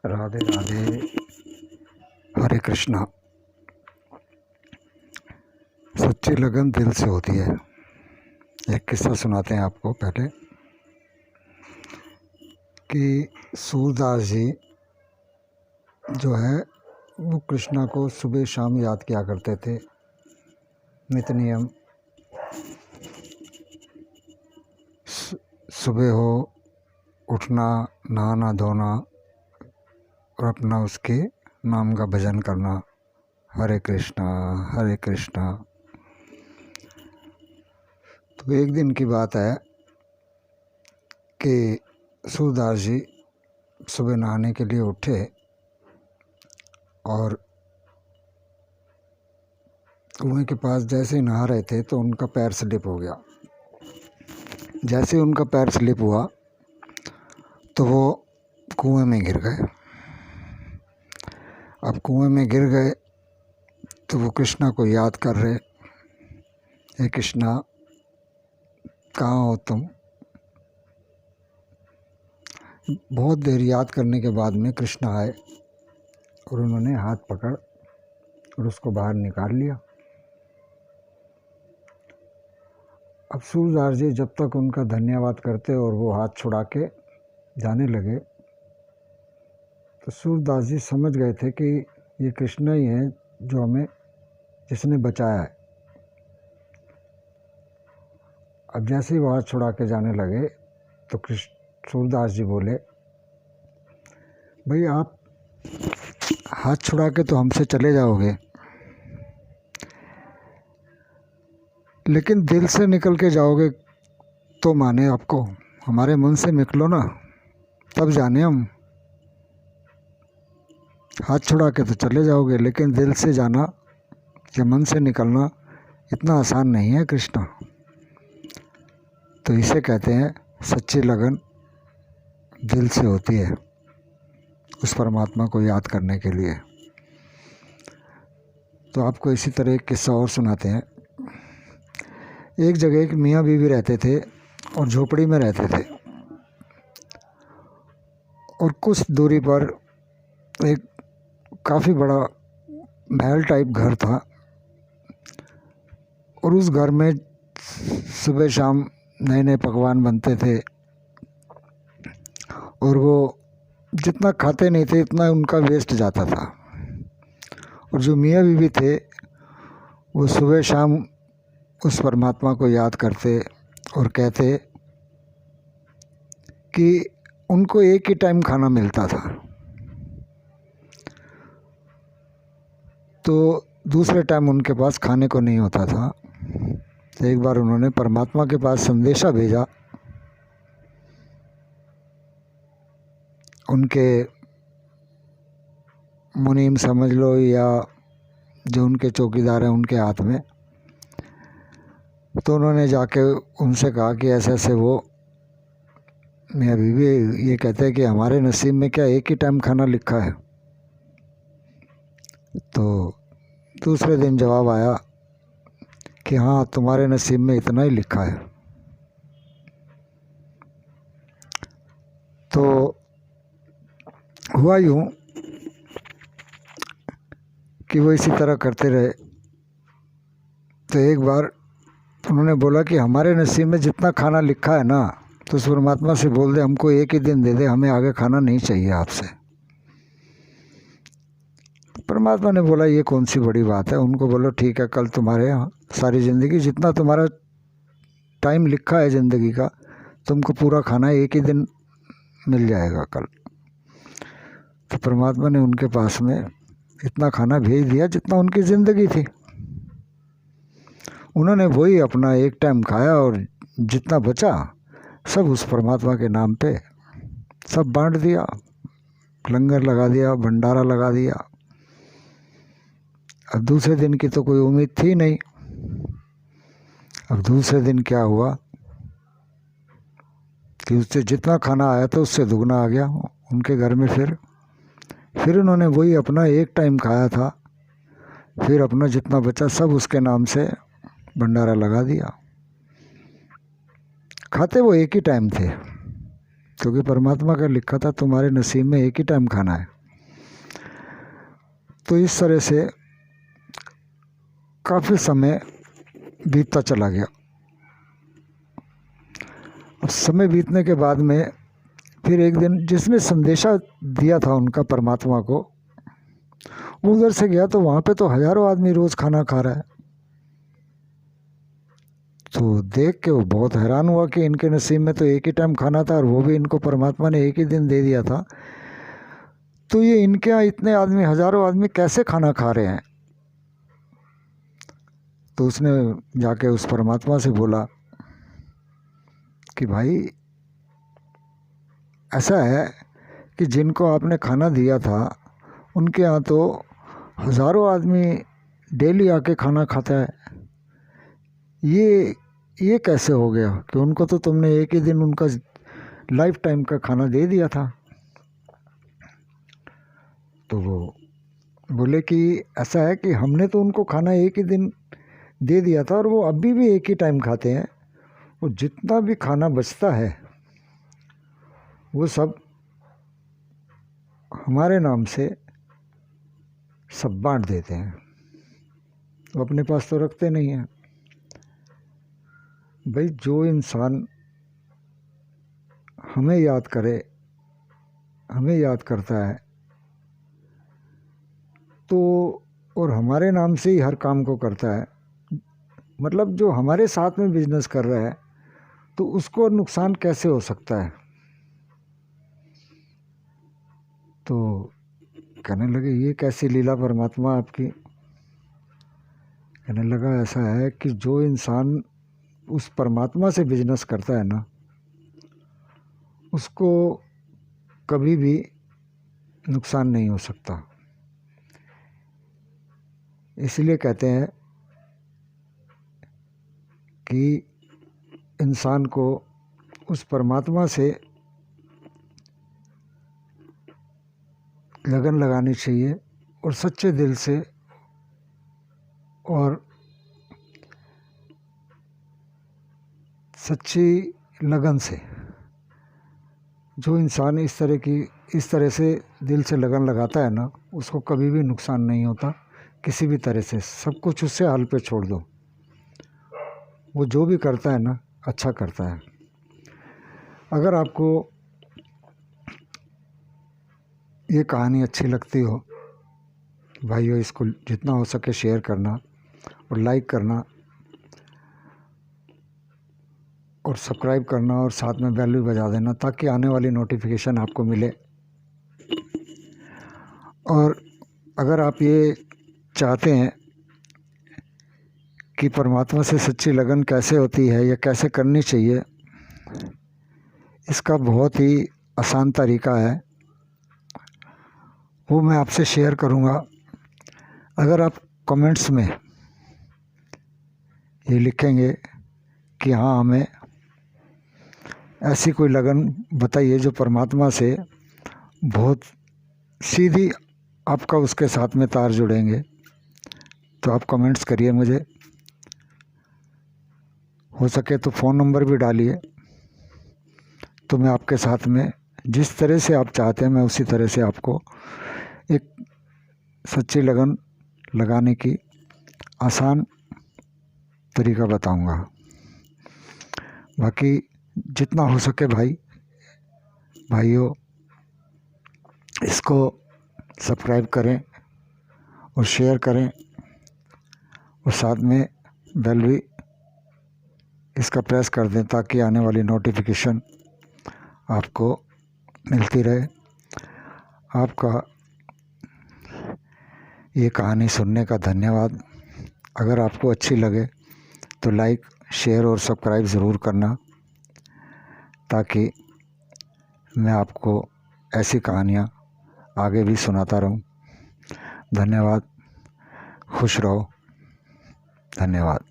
राधे राधे। हरे कृष्णा। सच्ची लगन दिल से होती है। एक किस्सा सुनाते हैं आपको पहले कि सूरदास जी जो है वो कृष्णा को सुबह शाम याद किया करते थे। नित नियम सुबह हो उठना, नहाना धोना और अपना उसके नाम का भजन करना, हरे कृष्णा हरे कृष्णा। तो एक दिन की बात है कि सूरदास जी सुबह नहाने के लिए उठे और कुएं के पास जैसे ही नहा रहे थे तो उनका पैर स्लिप हो गया। जैसे ही उनका पैर स्लिप हुआ तो वो कुएं में गिर गए। अब कुएं में गिर गए तो वो कृष्णा को याद कर रहे, हे कृष्णा कहाँ हो तुम। बहुत देर याद करने के बाद में कृष्णा आए और उन्होंने हाथ पकड़ और उसको बाहर निकाल लिया। अब सूरदास जी जब तक उनका धन्यवाद करते और वो हाथ छुड़ा के जाने लगे तो सूरदास जी समझ गए थे कि ये कृष्णा ही है जो हमें जिसने बचाया है। अब जैसे ही वो हाथ छुड़ा के जाने लगे तो सूरदास जी बोले, भाई आप हाथ छुड़ा के तो हमसे चले जाओगे, लेकिन दिल से निकल के जाओगे तो माने आपको। हमारे मन से निकलो ना, तब जाने हम। हाथ छुड़ा के तो चले जाओगे, लेकिन दिल से जाना या मन से निकलना इतना आसान नहीं है कृष्णा। तो इसे कहते हैं सच्ची लगन दिल से होती है उस परमात्मा को याद करने के लिए। तो आपको इसी तरह एक किस्सा और सुनाते हैं। एक जगह एक मियाँ बीवी रहते थे और झोपड़ी में रहते थे और कुछ दूरी पर एक काफ़ी बड़ा महल टाइप घर था और उस घर में सुबह शाम नए नए पकवान बनते थे और वो जितना खाते नहीं थे इतना उनका वेस्ट जाता था। और जो मियाँ बीवी थे वो सुबह शाम उस परमात्मा को याद करते और कहते कि उनको एक ही टाइम खाना मिलता था, तो दूसरे टाइम उनके पास खाने को नहीं होता था। तो एक बार उन्होंने परमात्मा के पास संदेशा भेजा उनके मुनीम समझ लो या जो उनके चौकीदार हैं उनके हाथ में। तो उन्होंने जाके उनसे कहा कि ऐसे ऐसे वो मियाँ बीवी ये कहते हैं कि हमारे नसीब में क्या एक ही टाइम खाना लिखा है। तो दूसरे दिन जवाब आया कि हाँ तुम्हारे नसीब में इतना ही लिखा है। तो हुआ यूँ कि वो इसी तरह करते रहे। तो एक बार उन्होंने बोला कि हमारे नसीब में जितना खाना लिखा है ना, तो उस परमात्मा से बोल दे हमको एक ही दिन दे दे, हमें आगे खाना नहीं चाहिए आपसे। परमात्मा ने बोला ये कौन सी बड़ी बात है। उनको बोलो ठीक है, कल तुम्हारे यहाँ सारी ज़िंदगी जितना तुम्हारा टाइम लिखा है ज़िंदगी का, तुमको पूरा खाना एक ही दिन मिल जाएगा कल। तो परमात्मा ने उनके पास में इतना खाना भेज दिया जितना उनकी ज़िंदगी थी। उन्होंने वही अपना एक टाइम खाया और जितना बचा सब उस परमात्मा के नाम पे सब बांट दिया, लंगर लगा दिया, भंडारा लगा दिया। अब दूसरे दिन की तो कोई उम्मीद थी नहीं। अब दूसरे दिन क्या हुआ कि उससे जितना खाना आया था उससे दुगना आ गया उनके घर में। फिर उन्होंने वही अपना एक टाइम खाया था, फिर अपना जितना बचा सब उसके नाम से भंडारा लगा दिया। खाते वो एक ही टाइम थे, क्योंकि परमात्मा का लिखा था तुम्हारे नसीब में एक ही टाइम खाना है। तो इस तरह से काफ़ी समय बीतता चला गया। अब समय बीतने के बाद में फिर एक दिन जिसने संदेशा दिया था उनका परमात्मा को, वो उधर से गया तो वहाँ पे तो हज़ारों आदमी रोज़ खाना खा रहा है। तो देख के वो बहुत हैरान हुआ कि इनके नसीब में तो एक ही टाइम खाना था और वो भी इनको परमात्मा ने एक ही दिन दे दिया था, तो ये इनके यहाँ इतने आदमी, हज़ारों आदमी कैसे खाना खा रहे हैं। तो उसने जाके उस परमात्मा से बोला कि भाई ऐसा है कि जिनको आपने खाना दिया था उनके यहाँ तो हज़ारों आदमी डेली आके खाना खाता है, ये कैसे हो गया कि उनको तो तुमने एक ही दिन उनका लाइफ टाइम का खाना दे दिया था। तो वो बोले कि ऐसा है कि हमने तो उनको खाना एक ही दिन दे दिया था और वो अभी भी एक ही टाइम खाते हैं, वो जितना भी खाना बचता है वो सब हमारे नाम से सब बांट देते हैं, वो अपने पास तो रखते नहीं हैं। भाई जो इंसान हमें याद करे, हमें याद करता है तो और हमारे नाम से ही हर काम को करता है, मतलब जो हमारे साथ में बिजनेस कर रहा है तो उसको नुकसान कैसे हो सकता है। तो कहने लगे ये कैसी लीला परमात्मा आपकी। कहने लगा ऐसा है कि जो इंसान उस परमात्मा से बिजनेस करता है ना, उसको कभी भी नुकसान नहीं हो सकता। इसलिए कहते हैं कि इंसान को उस परमात्मा से लगन लगानी चाहिए और सच्चे दिल से, और सच्ची लगन से। जो इंसान इस तरह से दिल से लगन लगाता है ना, उसको कभी भी नुकसान नहीं होता किसी भी तरह से। सब कुछ उससे हाल पे छोड़ दो, वो जो भी करता है ना अच्छा करता है। अगर आपको ये कहानी अच्छी लगती हो भाइयों, इसको जितना हो सके शेयर करना और लाइक करना और सब्सक्राइब करना और साथ में बेल भी बजा देना ताकि आने वाली नोटिफिकेशन आपको मिले। और अगर आप ये चाहते हैं कि परमात्मा से सच्ची लगन कैसे होती है या कैसे करनी चाहिए, इसका बहुत ही आसान तरीका है, वो मैं आपसे शेयर करूँगा। अगर आप कमेंट्स में ये लिखेंगे कि हाँ हमें ऐसी कोई लगन बताइए जो परमात्मा से बहुत सीधी आपका उसके साथ में तार जुड़ेंगे, तो आप कमेंट्स करिए मुझे। हो सके तो फ़ोन नंबर भी डालिए, तो मैं आपके साथ में जिस तरह से आप चाहते हैं मैं उसी तरह से आपको एक सच्ची लगन लगाने की आसान तरीका बताऊंगा। बाकी जितना हो सके भाइयों इसको सब्सक्राइब करें और शेयर करें और साथ में बेल भी इसका प्रेस कर दें ताकि आने वाली नोटिफिकेशन आपको मिलती रहे। आपका ये कहानी सुनने का धन्यवाद। अगर आपको अच्छी लगे तो लाइक, शेयर और सब्सक्राइब ज़रूर करना ताकि मैं आपको ऐसी कहानियाँ आगे भी सुनाता रहूं। धन्यवाद। खुश रहो। धन्यवाद।